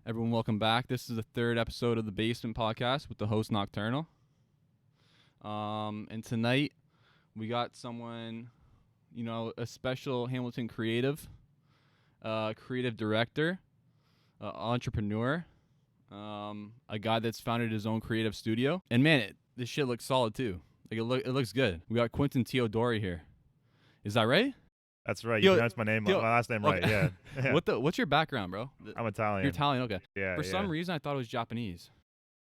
Everyone, welcome back. This is the third episode of the Basement Podcast with the host Nocturnal. And tonight we got someone, a special Hamilton creative director, entrepreneur, a guy that's founded his own creative studio. And man, this shit looks solid too. Like it looks good. We got Quinton Teodori here. Is that right? That's right. You pronounced my last name right. Okay. Yeah. What's your background, bro? I'm Italian. You're Italian, okay. Yeah. For some reason, I thought it was Japanese.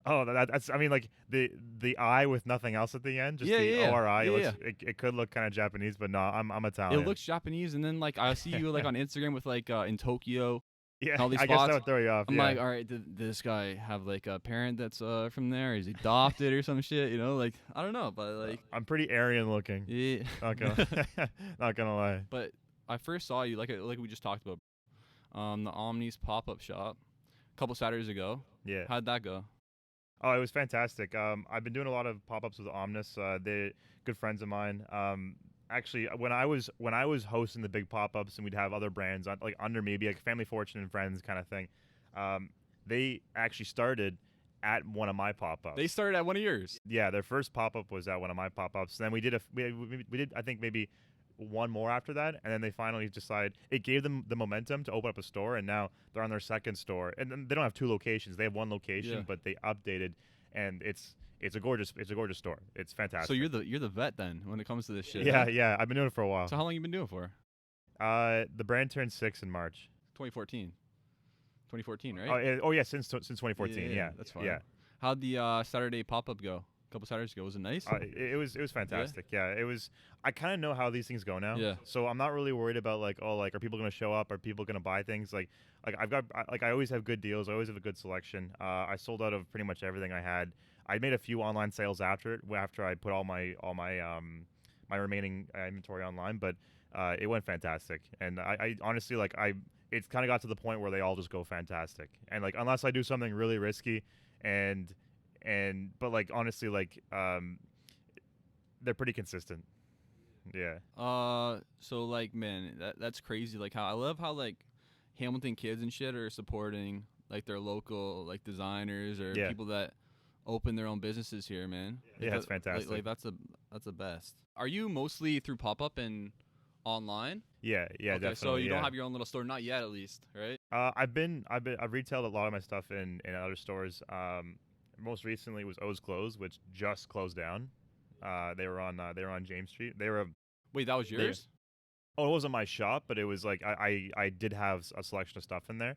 Oh, that's. I mean, like the I with nothing else at the end, just the O-R-I. It could look kind of Japanese, but no, I'm Italian. It looks Japanese, and then like I see you like on Instagram with like in Tokyo. Yeah, all these I spots. guess that would throw you off. I'm like, all right, did this guy have like a parent that's from there? Is he adopted or some shit? Like I don't know, but like I'm pretty Aryan looking. Yeah. Not gonna lie. But I first saw you like we just talked about, the Omni's pop-up shop, a couple Saturdays ago. Yeah. How'd that go? Oh, it was fantastic. I've been doing a lot of pop-ups with Omnis. They're good friends of mine. Actually, when I was hosting the big pop-ups and we'd have other brands on, like under me, be like Family Fortune and Friends kind of thing, they actually started at one of my pop-ups. They started at one of yours? Yeah, their first pop-up was at one of my pop-ups. Then we did I think maybe one more after that, and then they finally decided it gave them the momentum to open up a store, and now they're on their second store. And then they don't have two locations; they have one location, but they updated, and it's a gorgeous store. It's fantastic. So you're the vet then when it comes to this shit. Yeah, huh? yeah. I've been doing it for a while. So how long you been doing it for? The brand turned 6 in March. 2014. 2014, right? Oh yeah, since 2014. Yeah, that's fine. Yeah. How'd the Saturday pop-up go? A couple Saturdays ago, was it nice? It was fantastic. Yeah, it was. I kind of know how these things go now. Yeah. So I'm not really worried about like, are people gonna show up? Are people gonna buy things? Like I always have good deals. I always have a good selection. I sold out of pretty much everything I had. I made a few online sales after I put all my my remaining inventory online, but it went fantastic. And I honestly it's kind of got to the point where they all just go fantastic. And like unless I do something really risky, but like honestly like they're pretty consistent. Yeah. So like man, that's crazy. Like how I love how like Hamilton kids and shit are supporting like their local like designers or people that open their own businesses here, man. Yeah, that's fantastic. Like that's the best. Are you mostly through pop-up and online? Yeah, okay, definitely. So you don't have your own little store, not yet, at least, right? I've retailed a lot of my stuff in other stores. Most recently was O's Clothes, which just closed down. They were on James Street. Wait, that was yours? It wasn't my shop, but it was like I did have a selection of stuff in there.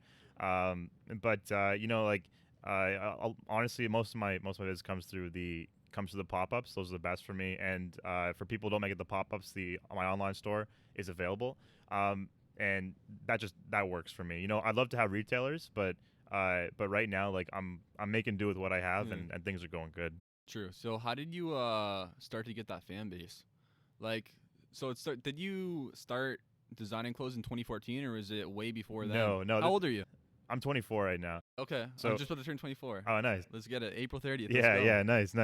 Honestly, most of my business comes through the pop-ups. Those are the best for me. And for people who don't make it the pop-ups, my online store is available. And that works for me. I'd love to have retailers, but right now, like I'm making do with what I have, and things are going good. True. So how did you start to get that fan base? Like, did you start designing clothes in 2014, or was it way before that? No. How old are you? I'm 24 right now. Okay. So I'm just about to turn 24. Oh, nice. Let's get it. April 30th. Yeah, nice.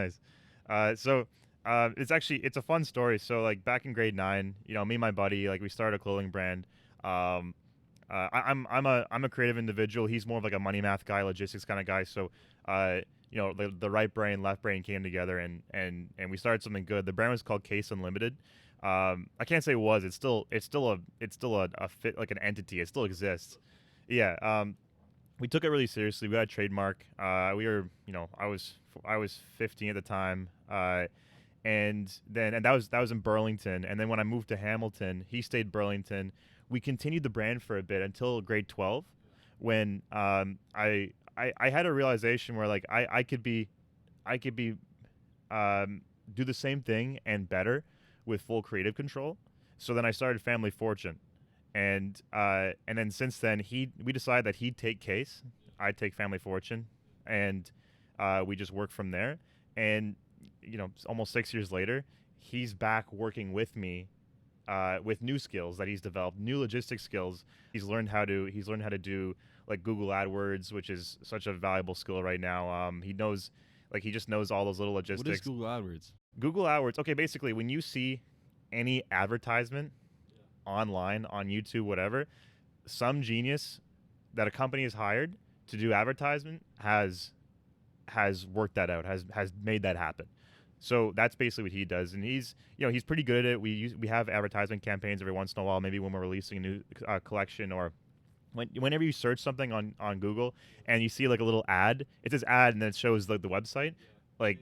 It's a fun story. So like back in grade 9, me and my buddy, like we started a clothing brand. I'm a creative individual. He's more of like a money math guy, logistics kind of guy. So the right brain, left brain came together, and we started something good. The brand was called Case Unlimited. I can't say it was. It's still a fit, like an entity. It still exists. Yeah. We took it really seriously. We got a trademark. I was 15 at the time. And that was in Burlington. And then when I moved to Hamilton, he stayed Burlington. We continued the brand for a bit until grade 12, when I had a realization where like I could do the same thing and better with full creative control. So then I started Family Fortune. And then since then, we decided that he'd take Case, I'd take Family Fortune, and we just worked from there. And almost 6 years later, he's back working with me with new skills that he's developed, new logistics skills. He's learned how to do like Google AdWords, which is such a valuable skill right now. He just knows all those little logistics. What is Google AdWords? Google AdWords. Okay, basically, when you see any advertisement online, on YouTube, whatever, some genius that a company has hired to do advertisement has worked that out, has made that happen. So that's basically what he does, and he's pretty good at it. We have advertisement campaigns every once in a while, maybe when we're releasing a new collection, or whenever you search something on Google and you see like a little ad, it says ad and then it shows like the website, like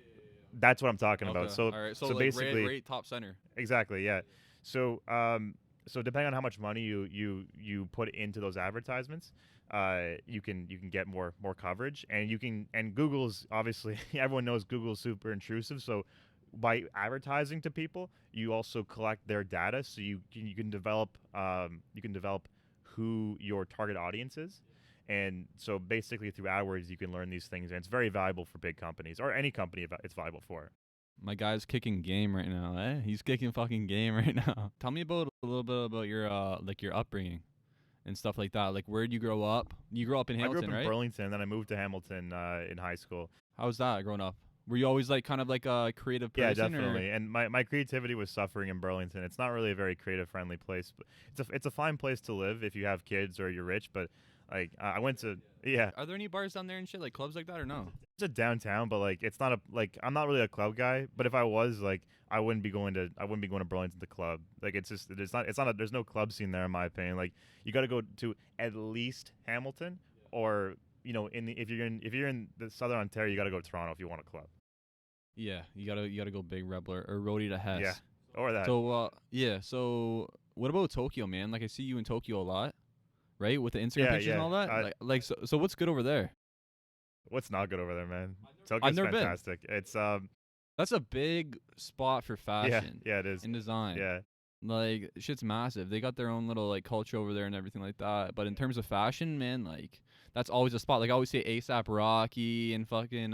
that's what I'm talking about. Okay. So All right. So so like right, basically, right top center. exactly, yeah. So so depending on how much money you put into those advertisements, you can get more coverage, and Google's obviously everyone knows Google's super intrusive. So by advertising to people, you also collect their data, so you can develop who your target audience is. And so basically through AdWords, you can learn these things, and it's very valuable for big companies or any company it's valuable for. My guy's kicking game right now. Eh? He's kicking fucking game right now. Tell me about a little bit about your like your upbringing and stuff like that. Like, where did you grow up? You grew up in I grew up Hamilton, in right? Burlington, then I moved to Hamilton in high school. How was that growing up? Were you always like kind of like a creative Yeah, person, or definitely. And my creativity was suffering in Burlington. It's not really a very creative friendly place, but it's a fine place to live if you have kids or you're rich. But like I went to yeah, are there any bars down there and shit, like clubs like that, or no? it's a downtown, but like it's not a like I'm not really a club guy. But if I was, like, I wouldn't be going to Burlington to club. Like there's no club scene there in my opinion. Like you got to go to at least Hamilton, or if you're in the Southern Ontario, you got to go to Toronto if you want a club. Yeah, you gotta go Big Rebel or Roadie to Hess. Yeah, or that. So yeah. So what about Tokyo, man? Like I see you in Tokyo a lot, right? With the Instagram Yeah, pictures and all that. yeah. So what's good over there? What's not good over there, man? I've Tokyo's never been. fantastic. It's That's a big spot for yeah, fashion yeah, it is. and design. Yeah. Like shit's massive. They got their own little like culture over there and everything like that. But in terms of fashion, man, like that's always a spot. Like I always say ASAP Rocky and fucking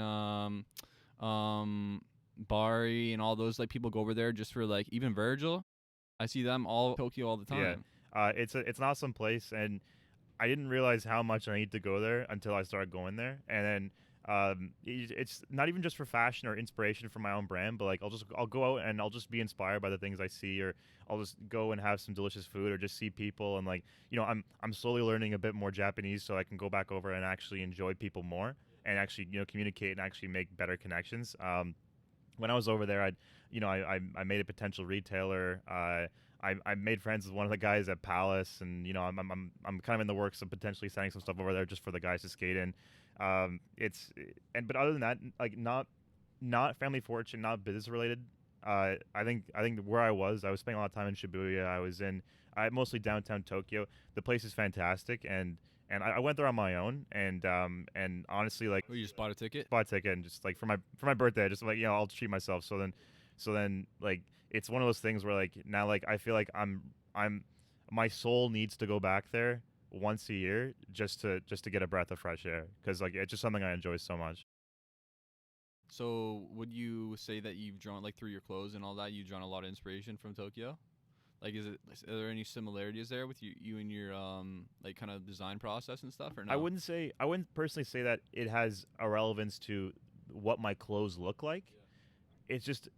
Bari and all those like people go over there just for like even Virgil. I see them all Tokyo all the Yeah. time. It's an awesome place, and I didn't realize how much I need to go there until I started going there. And then it's not even just for fashion or inspiration for my own brand, but like I'll go out and I'll just be inspired by the things I see, or I'll just go and have some delicious food, or just see people, and like I'm slowly learning a bit more Japanese, so I can go back over and actually enjoy people more, and actually communicate and actually make better connections. When I was over there, I made a potential retailer. I made friends with one of the guys at Palace, and I'm kind of in the works of potentially sending some stuff over there just for the guys to skate in. But other than that, like not family fortune, not business related. I think where I was spending a lot of time in Shibuya. I was in mostly downtown Tokyo. The place is fantastic, and I went there on my own, and honestly, like, Oh, you just bought a ticket? bought a ticket, and just like for my birthday, just like I'll treat myself. So then like it's one of those things where like now like I feel like I'm my soul needs to go back there once a year just to get a breath of fresh air, because like it's just something I enjoy so much. So would you say that you've drawn like through your clothes and all that, you've drawn a lot of inspiration from Tokyo? Like, are there any similarities there with you and your like kind of design process and stuff, or no? I wouldn't personally say that it has a relevance to what my clothes look like. It's just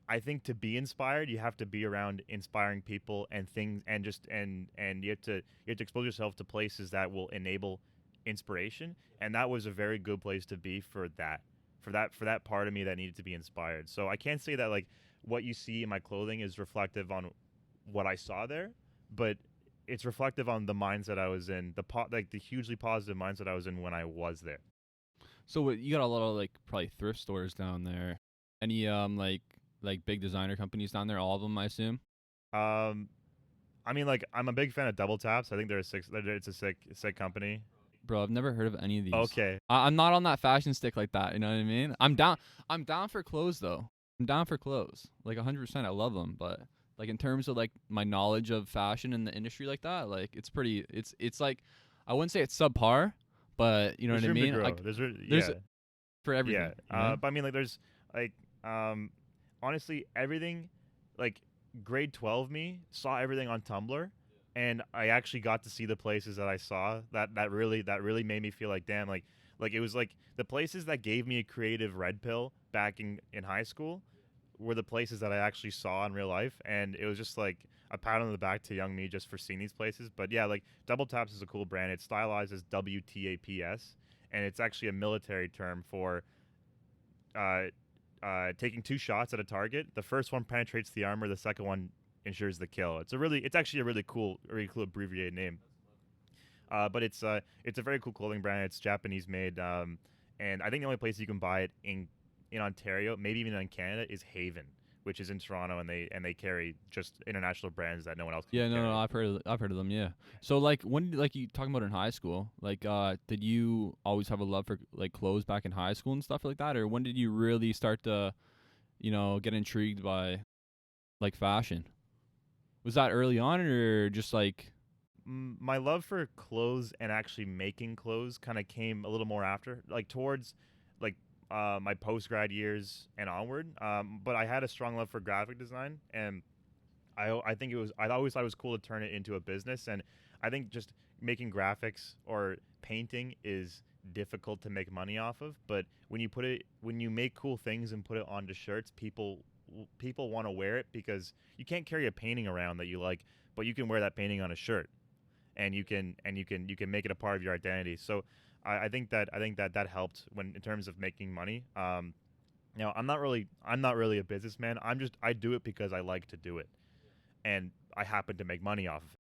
I think to be inspired, you have to be around inspiring people and things, and you have to expose yourself to places that will enable inspiration, and that was a very good place to be for that part of me that needed to be inspired. So I can't say that like what you see in my clothing is reflective on what I saw there, but it's reflective on the mindset I was in, like the hugely positive mindset I was in when I was there. So you got a lot of like probably thrift stores down there. Any like big designer companies down there, all of them, I assume. Um, I mean, like I'm a big fan of Double Taps. I think it's a sick company. Bro, I've never heard of any of these. Okay. I'm not on that fashion stick like that. You know what I mean? I'm down for clothes though. I'm down for clothes. Like 100%. I love them, but like in terms of like my knowledge of fashion in the industry like that, like it's like I wouldn't say it's subpar, but you know There's what I room to mean? grow. Like There's there's yeah. for everything. Yeah. You know? But I mean, like, there's like, honestly, everything, like, grade 12 me saw everything on Tumblr, and I actually got to see the places that I saw that really made me feel like, damn, like it was like the places that gave me a creative red pill back in high school were the places that I actually saw in real life, and it was just like a pat on the back to young me just for seeing these places. But yeah, like Double Taps is a cool brand. It's stylized as WTAPS, and it's actually a military term for uh, taking 2 shots at a target. The first one penetrates the armor. The second one ensures the kill. It's actually a really cool abbreviated name. But it's a very cool clothing brand. It's Japanese made, and I think the only place you can buy it in Ontario, maybe even in Canada, is Haven, which is in Toronto, and they carry just international brands that no one else can Yeah, carry. no, I've heard of them. Yeah. So like like you talking about in high school, like did you always have a love for like clothes back in high school and stuff like that, or when did you really start to, get intrigued by like fashion? Was that early on, or just like? My love for clothes and actually making clothes kind of came a little more after, like towards like my post grad years and onward. But I had a strong love for graphic design, and I think I always thought it was cool to turn it into a business. And I think just making graphics or painting is difficult to make money off of, but when you make cool things and put it onto shirts, people want to wear it because you can't carry a painting around that you like, but you can wear that painting on a shirt, and you can make it a part of your identity. So I think that helped when in terms of making money. Now I'm not really a businessman. I do it because I like to do it, and I happen to make money off of it.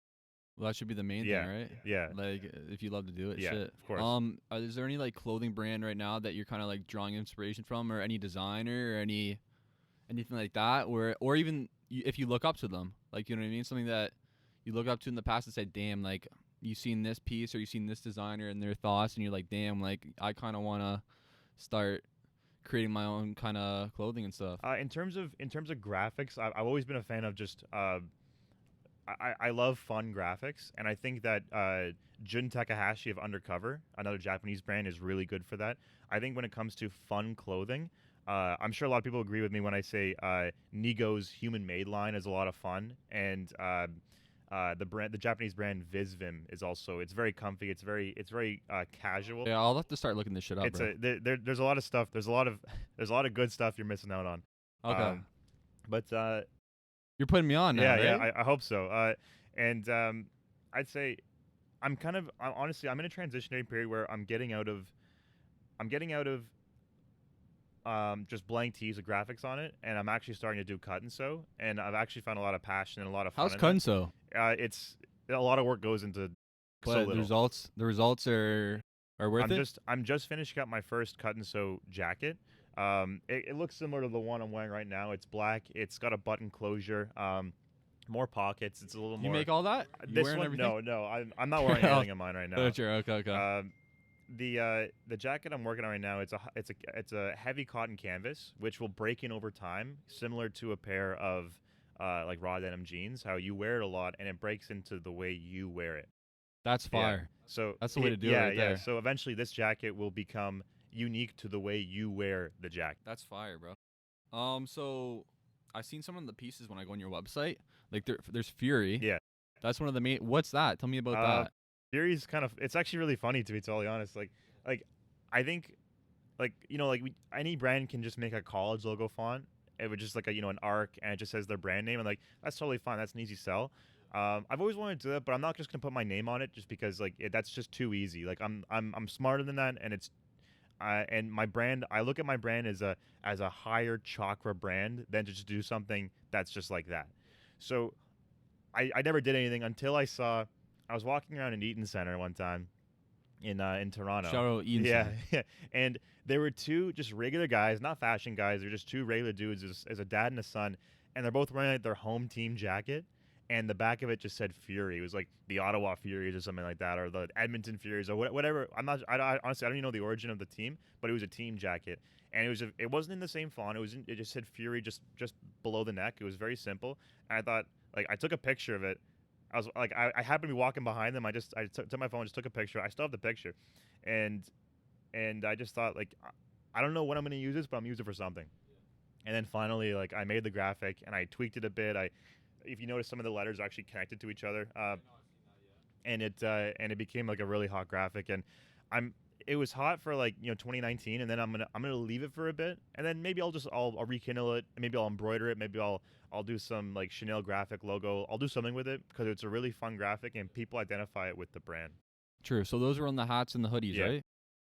Well, that should be the main thing, Yeah, right? yeah, Like if you love to do it, yeah. shit. Of course. Is there any like clothing brand right now that you're kind of like drawing inspiration from, or any designer, or anything like that, or even if you look up to them, like you know what I mean, something that you look up to in the past and say, damn, like you've seen this piece or you've seen this designer and their thoughts, and you're like, damn, like I kind of want to start creating my own kind of clothing and stuff. In terms of graphics, I've always been a fan of just I love fun graphics, and I think that Jun Takahashi of Undercover, another Japanese brand, is really good for that. I think when it comes to fun clothing, I'm sure a lot of people agree with me when I say Nigo's Human Made line is a lot of fun, and the Japanese brand Visvim is also, it's very comfy, it's very casual. Yeah, I'll have to start looking this shit up, It's bro. there's a lot of stuff. There's a lot of good stuff you're missing out on. Okay, But you're putting me on now, yeah, right? yeah, I hope so. And I'd say honestly, I'm in a transitionary period where I'm getting out of just blank tees with graphics on it, and I'm actually starting to do cut and sew, and I've actually found a lot of passion and a lot of fun How's in that. Kunso? It's a lot of work goes into so But little. the results are worth I'm it. just finishing up my first cut and sew jacket. It looks similar to the one I'm wearing right now. It's black. It's got a button closure. More pockets. It's a little You more. make all that? You This wearing one, everything? no. I'm not wearing anything on mine right now. Oh, sure. Okay, okay. The jacket I'm working on right now, it's a heavy cotton canvas, which will break in over time, similar to a pair of like raw denim jeans. How you wear it a lot, and it breaks into the way you wear it. That's Yeah. fire. So That's the way to do it yeah, right yeah. there. So eventually, this jacket will become unique to the way you wear the jacket. That's fire, bro. So I've seen some of the pieces when I go on your website. Like there's Fury. Yeah. That's one of the main. What's that? Tell me about that. Fury's it's actually really funny, to be totally honest. Like I think any brand can just make a college logo font. It would just like an arc, and it just says their brand name, and like that's totally fine. That's an easy sell. I've always wanted to do that, but I'm not just gonna put my name on it just because that's just too easy. Like I'm smarter than that, and and my brand. I look at my brand as a higher chakra brand than to just do something that's just like that. So I never did anything until I was walking around in Eaton Center one time in Toronto. Shout out Ian. Yeah, yeah. And there were two just regular guys, not fashion guys. They're just two regular dudes as a dad and a son, and they're both wearing like their home team jacket, and the back of it just said Fury. It was like the Ottawa Furies or something like that, or the Edmonton Furies or whatever. Honestly, I don't even know the origin of the team, but it was a team jacket, and it wasn't in the same font. It just said Fury just below the neck. It was very simple, and I thought, like, I took a picture of it. I was like, I happened to be walking behind them. I took my phone, just took a picture. I still have the picture, and I just thought, like, I don't know when I'm gonna use this, but I'm gonna use it for something. And then finally, like, I made the graphic and I tweaked it a bit. If you notice, some of the letters are actually connected to each other, and it became like a really hot graphic. And it was hot for 2019, and then I'm gonna leave it for a bit, and then maybe I'll rekindle it, and maybe I'll embroider it, maybe I'll do some like Chanel graphic logo. I'll do something with it because it's a really fun graphic and people identify it with the brand. True. So those were on the hats and the hoodies, Yeah. right?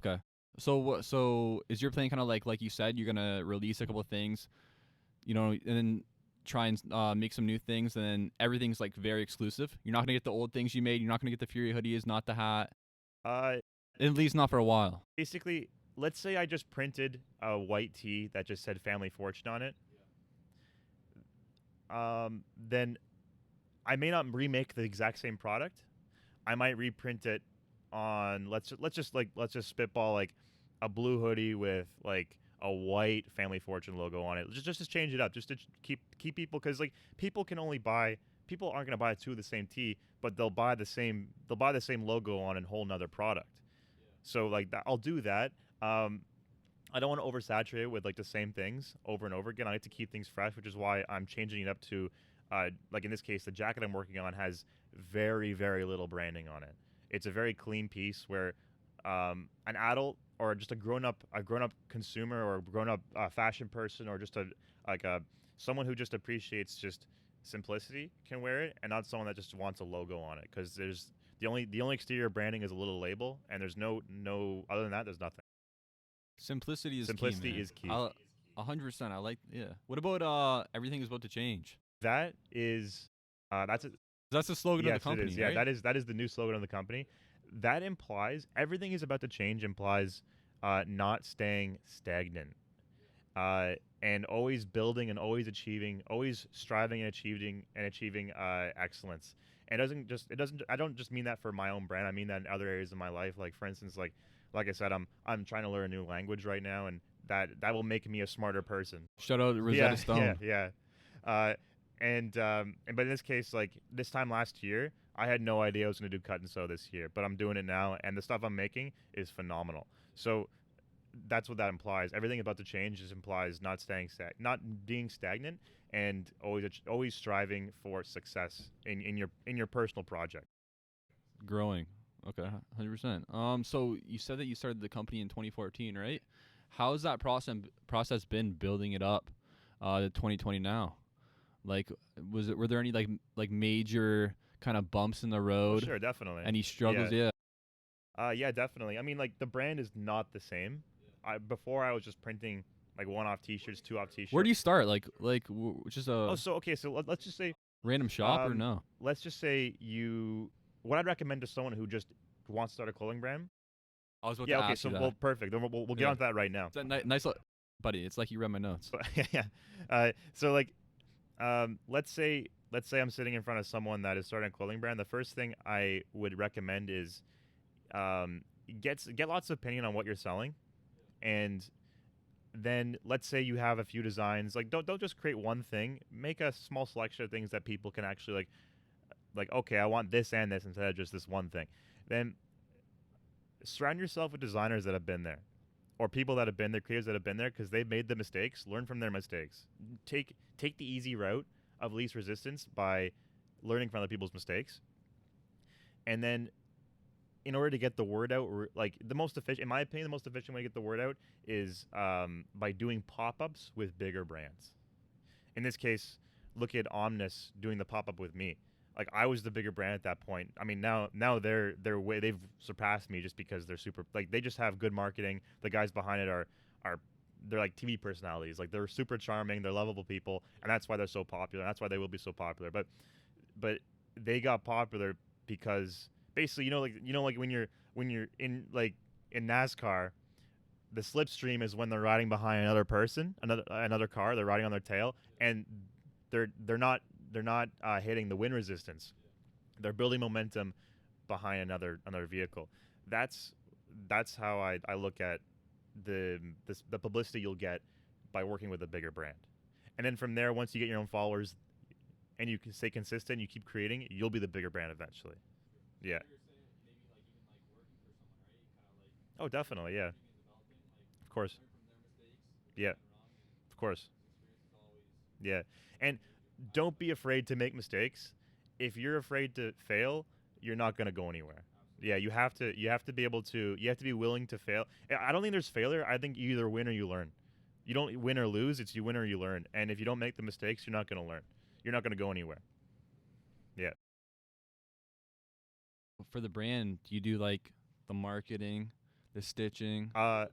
Okay. So what? So is your plan kind of like you said, you're gonna release a couple of things, and then try and make some new things, and then everything's like very exclusive. You're not gonna get the old things you made. You're not gonna get the Fury hoodies, not the hat. Uh, At least not for a while. Basically, let's say I just printed a white tee that just said Family Fortune on it. Then I may not remake the exact same product. I might reprint it on let's just spitball like a blue hoodie with like a white Family Fortune logo on it. Just to change it up, just to keep people, because like people aren't gonna buy two of the same tee, but they'll buy the same logo on a whole nother product. So like that, I'll do that. I don't want to oversaturate it with like the same things over and over again. I like to keep things fresh, which is why I'm changing it up to, like in this case, the jacket I'm working on has very, very little branding on it. It's a very clean piece where an adult or just a grown up consumer or a grown up fashion person or just a someone who just appreciates just simplicity can wear it, and not someone that just wants a logo on it. Because there's the only exterior branding is a little label, and there's no other than that. There's nothing. Simplicity is Simplicity key, man. is key. 100%. I like. Yeah. What about everything is about to change? That is, that's a, That's the slogan of yes, the company, it is. Yeah, right? that is the new slogan of the company. That implies everything is about to change. Implies not staying stagnant, and always building and always achieving, always striving and achieving excellence. And it doesn't. I don't just mean that for my own brand. I mean that in other areas of my life. Like for instance, like I said, I'm trying to learn a new language right now, and that will make me a smarter person. Shout out to Rosetta Stone. Yeah. But in this case, like this time last year, I had no idea I was going to do cut and sew this year, but I'm doing it now, and the stuff I'm making is phenomenal. So that's what that implies. Everything about the change just implies not being stagnant, and always striving for success in your personal project. Growing. Okay, 100%. So you said that you started the company in 2014, right? How's that process been building it up to 2020 now? Like, were there any like major kind of bumps in the Oh, road? sure, definitely. Any struggles? Yeah. Yeah, definitely. I mean, like the brand is not the same. Before I was just printing like one-off T-shirts, two-off T-shirts. Where do you start? Just a Oh, so okay, so let's just say random shop or no? let's just say you. What I'd recommend to someone who just wants to start a clothing brand. I was about Yeah, to okay, ask so you that. well, perfect. Then we'll get Yeah. onto that right now. It's a nice, buddy. It's like you read my notes. So, yeah. So like, let's say I'm sitting in front of someone that is starting a clothing brand. The first thing I would recommend is get lots of opinion on what you're selling, and then let's say you have a few designs. Like don't just create one thing. Make a small selection of things that people can actually like okay, I want this and this instead of just this one thing. Then surround yourself with designers that have been there, or people that have been there, creators that have been there, because they've made the mistakes. Learn from their mistakes. Take the easy route of least resistance by learning from other people's mistakes, and then in order to get the word out, like the most efficient, in my opinion, the most efficient way to get the word out is by doing pop-ups with bigger brands. In this case, look at Omnis doing the pop-up with me. Like I was the bigger brand at that point. I mean, now they've surpassed me just because they're super, like they just have good marketing. The guys behind it are they're like TV personalities. Like they're super charming, they're lovable people, and that's why they're so popular. And that's why they will be so popular. But they got popular because basically, like when you're in NASCAR, the slipstream is when they're riding behind another person, another car. They're riding on their tail, and they're not hitting the wind resistance. They're building momentum behind another vehicle. That's how I look at the publicity you'll get by working with a bigger brand. And then from there, once you get your own followers and you can stay consistent, you keep creating, you'll be the bigger brand eventually. Yeah. Oh, definitely. Yeah. Of course. Yeah. Of course. Yeah. And don't be afraid to make mistakes. If you're afraid to fail, you're not going to go anywhere. Yeah, you have to be willing to fail. I don't think there's failure. I think you either win or you learn. You don't win or lose, it's you win or you learn. And if you don't make the mistakes, you're not going to learn. You're not going to go anywhere. Yeah. For the brand, do you do like the marketing, the stitching. Uh,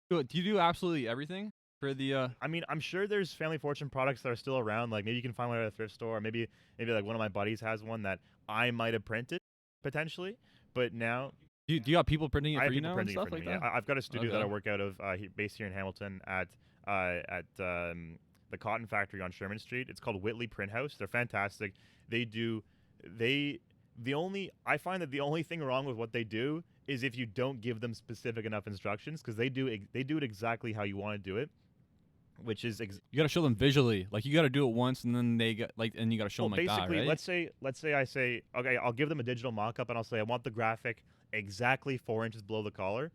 Do you do absolutely everything for the? I mean, I'm sure there's Family Fortune products that are still around. Like maybe you can find one at a thrift store, or maybe like one of my buddies has one that I might have printed potentially. But now Do you got people printing it I for have you people now and printing it for stuff like me. Yeah, that? I've got a studio that I Okay. work out of, based here in Hamilton at the Cotton Factory on Sherman Street. It's called Whitley Print House. They're fantastic. They do they the only I find that the only thing wrong with what they do is if you don't give them specific enough instructions, because they do it exactly how you want to do it, which is You got to show them visually. Like you got to do it once, and then they got like, and you got to show well, them like that, basically, right? let's say I say, okay, I'll give them a digital mock-up, and I'll say I want the graphic exactly 4 inches below the collar.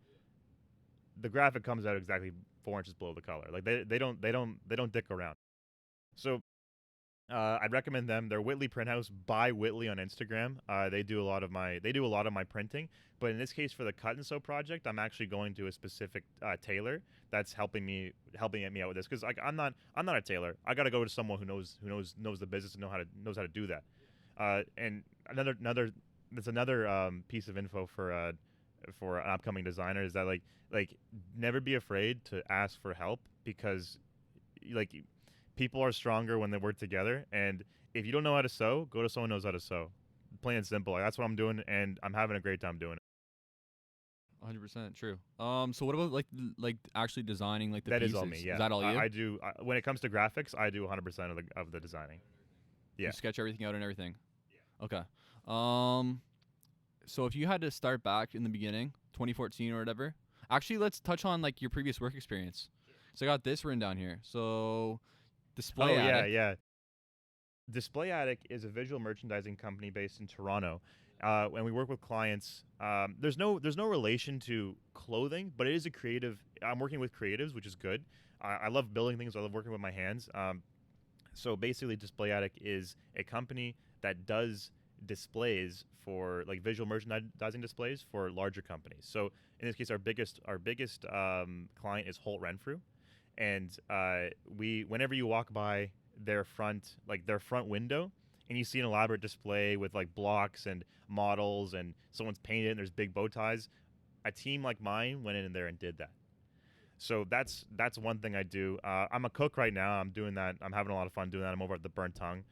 The graphic comes out exactly 4 inches below the collar. Like they don't dick around. So I'd recommend them. They're Whitley Print House by Whitley on Instagram. They do a lot of my printing. But in this case, for the cut and sew project, I'm actually going to a specific tailor that's helping me out with this, because like I'm not a tailor. I got to go to someone who knows the business and knows how to do that. And another that's another piece of info for an upcoming designer is that like never be afraid to ask for help, because like people are stronger when they work together. And if you don't know how to sew, go to someone who knows how to sew. Plain and simple. Like, that's what I'm doing, and I'm having a great time doing it. 100% true. So what about like actually designing like the That pieces? is all me. Yeah, Is that all you? I do. When it comes to graphics, I do 100% of the designing. Yeah. You sketch everything out and everything. Okay. So if you had to start back in the beginning, 2014 or whatever. Actually, let's touch on like your previous work experience. So I got this written down here. So display Oh attic. yeah. Display Attic is a visual merchandising company based in Toronto. When we work with clients, there's no relation to clothing, but it is a creative. I'm working with creatives, which is good. I love building things. I love working with my hands. So basically, Display Attic is a company that does displays for like visual merchandising displays for larger companies. So in this case, our biggest client is Holt Renfrew, and we whenever you walk by their front window and you see an elaborate display with like blocks and models and someone's painted and there's big bow ties, a team like mine went in there and did that. So that's one thing I do. I'm a cook right now. I'm doing that. I'm having a lot of fun doing that. I'm over at the Burnt Tongue.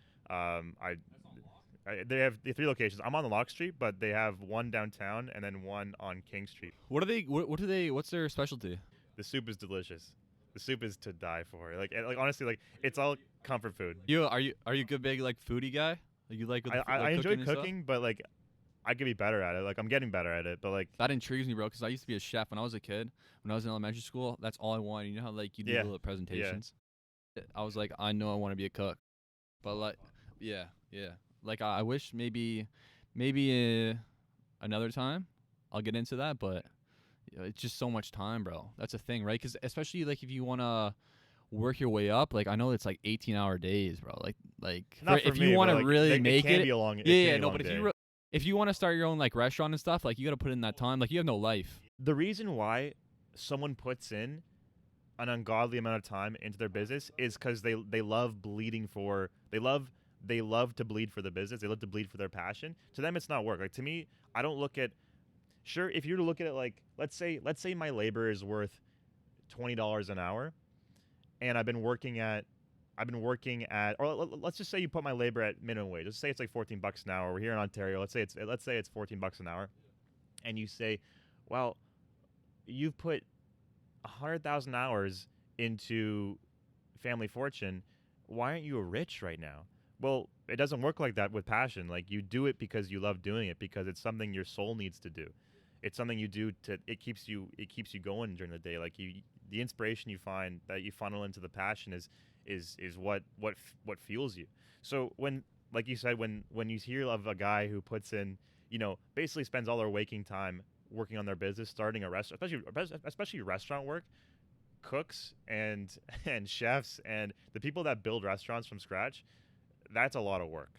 They have the 3 locations. I'm on the Lock Street, but they have one downtown and then one on King Street. What are they? What do they? What's their specialty? The soup is delicious. The soup is to die for. Like honestly, like it's all comfort food. Are you a good big like foodie guy? Like you like with I enjoy cooking and stuff? cooking, but like I could be better at it. Like I'm getting better at it, but like That intrigues me, bro. Because I used to be a chef when I was a kid. When I was in elementary school, that's all I wanted. You know how like you do yeah, little presentations. I was like, I know I want to be a cook, but like, yeah. Like I wish maybe another time I'll get into that, but it's just so much time, bro. That's a thing, right? Because especially like if you wanna work your way up, like I know it's like 18-hour days, bro. Like not for if me, you want but to like really make it can it, be a long. yeah, no. But if you want to start your own like restaurant and stuff, like you got to put in that time. Like you have no life. The reason why someone puts in an ungodly amount of time into their business is because they love bleeding for they love to bleed for the business. They love to bleed for their passion. To them, it's not work. Like to me, I don't look at. Sure, if you were to look at it like let's say my labor is worth $20 an hour, and I've been working at or let's just say you put my labor at minimum wage. Let's say it's like $14 an hour. We're here in Ontario. Let's say it's $14 an hour, and you say, well, you've put 100,000 hours into Family Fortune. Why aren't you rich right now? Well, it doesn't work like that with passion. Like you do it because you love doing it, because it's something your soul needs to do. It's something you do to it keeps you going during the day. Like the inspiration you find that you funnel into the passion is what fuels you. So when, like you said, when you hear of a guy who puts in, basically spends all their waking time working on their business, starting a restaurant, especially restaurant work, cooks and and chefs and the people that build restaurants from scratch, that's a lot of work.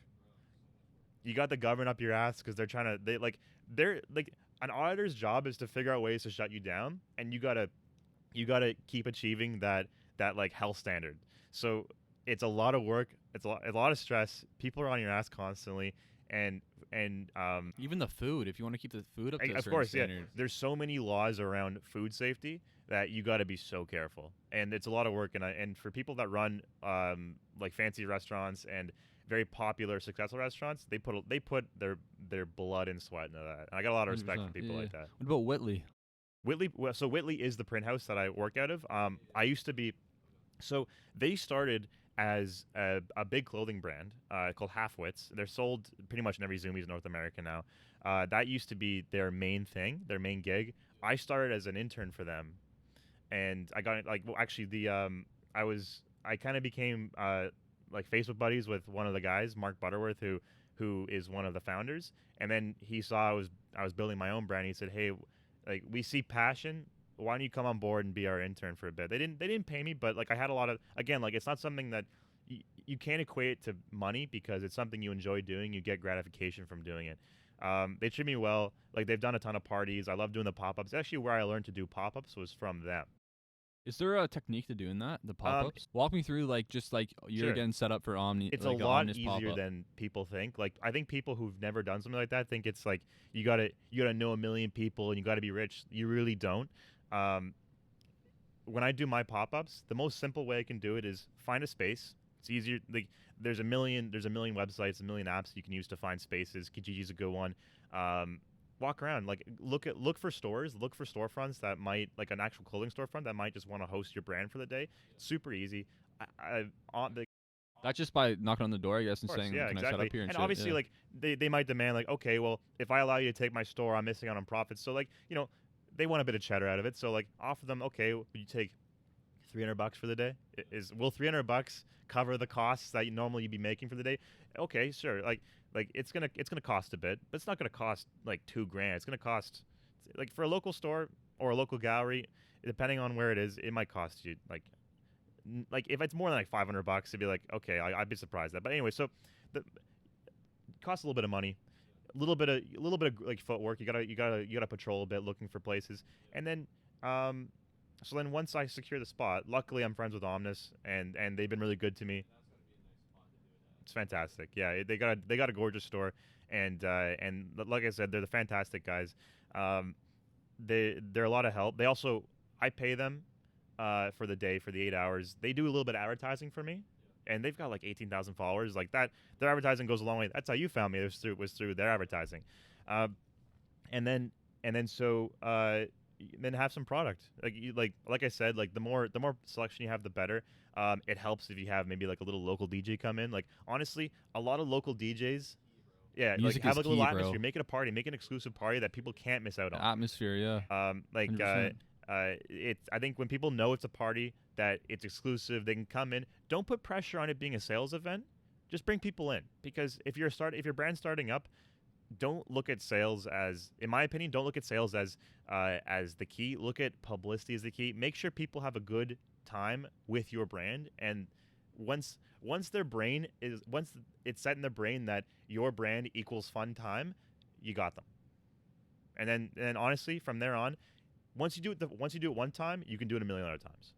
You got the government up your ass because they're like an auditor's job is to figure out ways to shut you down, and you gotta keep achieving that like health standard. So it's a lot of work. It's a lot of stress. People are on your ass constantly, and Even the food, if you want to keep the food up to a of certain course, yeah. standard. There's so many laws around food safety that you got to be so careful, and it's a lot of work. And for people that run like fancy restaurants and very popular, successful restaurants, they put their blood and sweat into that. And I got a lot of respect for 100%, people yeah. like that. What about Whitley? So Whitley is the print house that I work out of. I used to be, so they started as a big clothing brand called Halfwits. They're sold pretty much in every Zoomies in North America now. That used to be their main thing, their main gig. I started as an intern for them, and I got like, well, actually I kind of became like Facebook buddies with one of the guys, Mark Butterworth, who is one of the founders. And then he saw I was building my own brand. He said, "Hey, like, we see passion. Why don't you come on board and be our intern for a bit?" They didn't pay me, but like I had a lot of, again, like, it's not something that you can't equate it to money, because it's something you enjoy doing. You get gratification from doing it. They treat me well. Like, they've done a ton of parties. I love doing the pop-ups. Actually, where I learned to do pop-ups was from them. Is there a technique to doing that? The pop-ups? Walk me through, like, just like you're Sure. getting set up for Omni. It's like a lot Omnis easier pop-up. than people think. Like, I think people who've never done something like that think it's like you gotta know a million people and you gotta be rich. You really don't. When I do my pop-ups, the most simple way I can do it is find a space. It's easier. Like, there's a million websites, a million apps you can use to find spaces. Kijiji's a good one. Walk around, like, look for stores, look for storefronts that might, like an actual clothing storefront that might just want to host your brand for the day. It's super easy. That's just by knocking on the door, I guess, and Of course, saying, yeah, "Can exactly. I set up here?" And shit? Obviously, Yeah. like, they might demand, like, okay, well, if I allow you to take my store, I'm missing out on profits. So, like, they want a bit of cheddar out of it. So, like, offer them, okay, will you take $300 for the day? Will $300 cover the costs that normally you'd be making for the day? Okay, sure. Like it's gonna cost a bit, but it's not gonna cost like $2,000. It's gonna cost, like, for a local store or a local gallery, depending on where it is, it might cost you like if it's more than like $500, it'd be like, okay, I'd be surprised at that. But anyway, so the it costs a little bit of money, a little bit of like footwork. You gotta patrol a bit, looking for places, and then so then once I secure the spot, luckily I'm friends with Omnis, and they've been really good to me. It's fantastic. Yeah, they got a gorgeous store, and like I said, they're the fantastic guys. They're a lot of help. I pay them for the day, for the 8 hours. They do a little bit of advertising for me, and they've got like 18,000 followers. Like that, their advertising goes a long way. That's how you found me. It was through their advertising, and then then have some product. Like I said, like the more selection you have, the better. It helps if you have maybe like a little local DJ come in. Like, honestly, a lot of local DJs, yeah, Music like, have is like a little key, bro. atmosphere. Make it a party. Make an exclusive party that people can't miss out on. Atmosphere, yeah. Like 100%. I think when people know it's a party, that it's exclusive, they can come in. Don't put pressure on it being a sales event. Just bring people in, because if your brand's starting up, don't look at sales as, in my opinion, don't look at sales as the key. Look at publicity as the key. Make sure people have a good time with your brand, and once it's set in their brain that your brand equals fun time, you got them. And then honestly, from there on, once you do it one time, you can do it a million other times,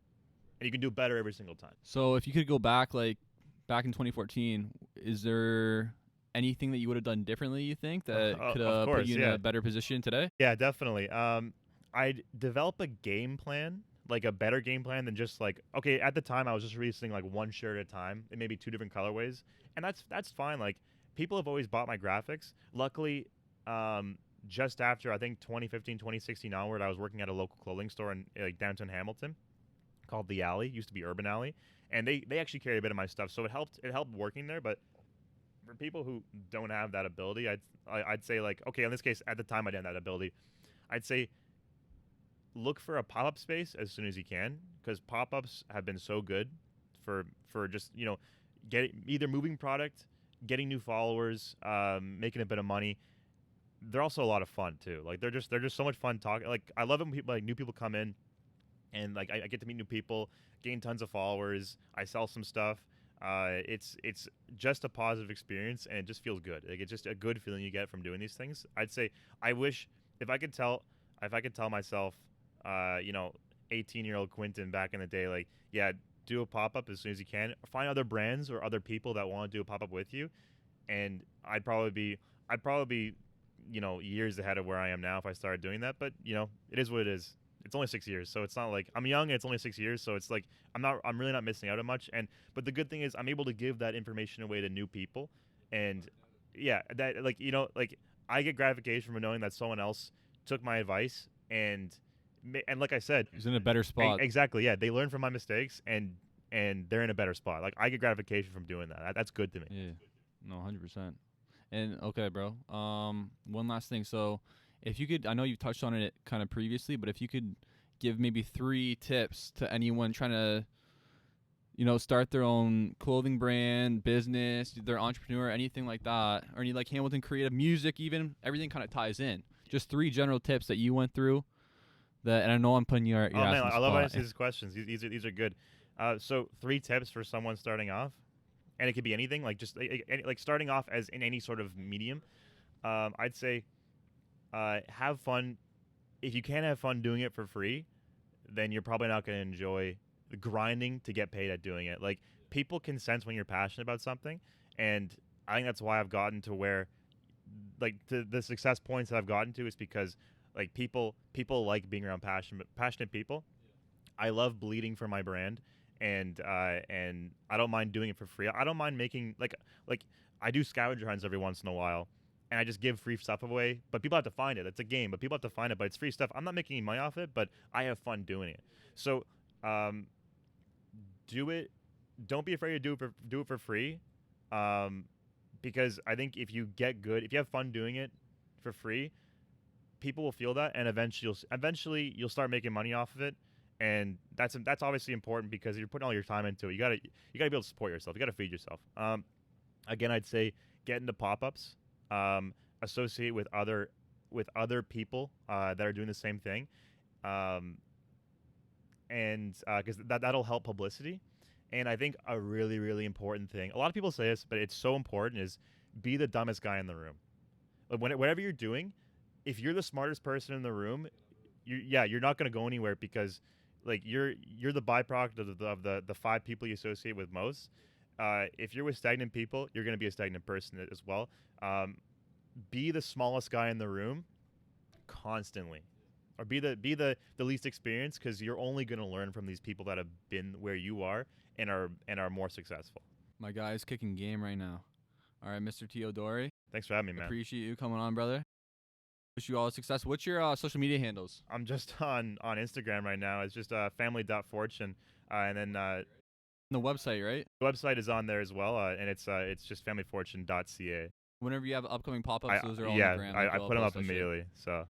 and you can do it better every single time. So if you could go back, like back in 2014, is there anything that you would have done differently, you think, that could have put you in a better position today? Yeah, definitely. I'd develop a game plan, like a better game plan than just like, okay, at the time I was just releasing like one shirt at a time and maybe 2 different colorways, and that's fine. Like, people have always bought my graphics. Luckily, just after, I think, 2015, 2016 onward, I was working at a local clothing store in like downtown Hamilton called The Alley. Used to be Urban Alley, and they actually carried a bit of my stuff, so it helped working there. But for people who don't have that ability, I'd say, like, okay, in this case, at the time I didn't have that ability, I'd say look for a pop-up space as soon as you can, because pop-ups have been so good for just, getting, either moving product, getting new followers, making a bit of money. They're also a lot of fun too. Like, they're just so much fun talking. Like, I love it when people, like, new people come in, and like I get to meet new people, gain tons of followers. I sell some stuff. It's just a positive experience, and it just feels good. Like, it's just a good feeling you get from doing these things. I'd say, I wish, if I could tell myself, 18-year-old Quinton back in the day, like, yeah, do a pop-up as soon as you can. Find other brands or other people that want to do a pop-up with you. and I'd probably be years ahead of where I am now if I started doing that. But it is what it is. It's only 6 years, so it's not like I'm young. And it's only 6 years, so it's like I'm really not missing out on much. And but the good thing is I'm able to give that information away to new people, and yeah, that like I get gratification from knowing that someone else took my advice and like I said, He's in a better spot. exactly, yeah, they learn from my mistakes and they're in a better spot. Like I get gratification from doing that. That's good to me. Yeah. No, 100%. And okay, bro. One last thing. So, if you could, I know you touched on it kind of previously, but if you could give maybe 3 tips to anyone trying to, start their own clothing brand, business, their entrepreneur, anything like that, or any like Hamilton creative music, even everything kind of ties in. Just 3 general tips that you went through. And I know I'm putting your Oh ass man, on the I love spot. answering these questions. These are good. So 3 tips for someone starting off, and it could be anything, like just like starting off as in any sort of medium. I'd say have fun. If you can't have fun doing it for free, then you're probably not going to enjoy grinding to get paid at doing it. Like people can sense when you're passionate about something, and I think that's why I've gotten to where, like, to the success points that I've gotten to is because like people like being around passionate people. I love bleeding for my brand, and I don't mind doing it for free. I don't mind making like I do scavenger hunts every once in a while, and I just give free stuff away. But people have to find it. It's a game, but people have to find it. But it's free stuff. I'm not making any money off it, but I have fun doing it. So, do it. Don't be afraid to do it for free, because I think if you get good, if you have fun doing it for free, people will feel that, and eventually you'll start making money off of it, and that's obviously important because you're putting all your time into it. You gotta be able to support yourself. You gotta feed yourself. Again, I'd say get into pop-ups, associate with other people that are doing the same thing, and because that'll help publicity. And I think a really really important thing, a lot of people say this, but it's so important, is be the dumbest guy in the room. Like whatever you're doing, if you're the smartest person in the room, you're not going to go anywhere because like you're the byproduct of the 5 people you associate with most. If you're with stagnant people, you're going to be a stagnant person as well. Be the smallest guy in the room constantly, or be the least experienced, because you're only going to learn from these people that have been where you are and are more successful. My guy's kicking game right now. All right, Mr. Teodori. Thanks for having me, man. Appreciate you coming on, brother. Wish you all the success. What's your social media handles? I'm just on Instagram right now. It's just family.fortune, and then The website, right? the website is on there as well, and it's just familyfortune.ca. Whenever you have upcoming pop-ups, those are all on Yeah, the gram. I Like, I'll put them post up that shit. immediately. So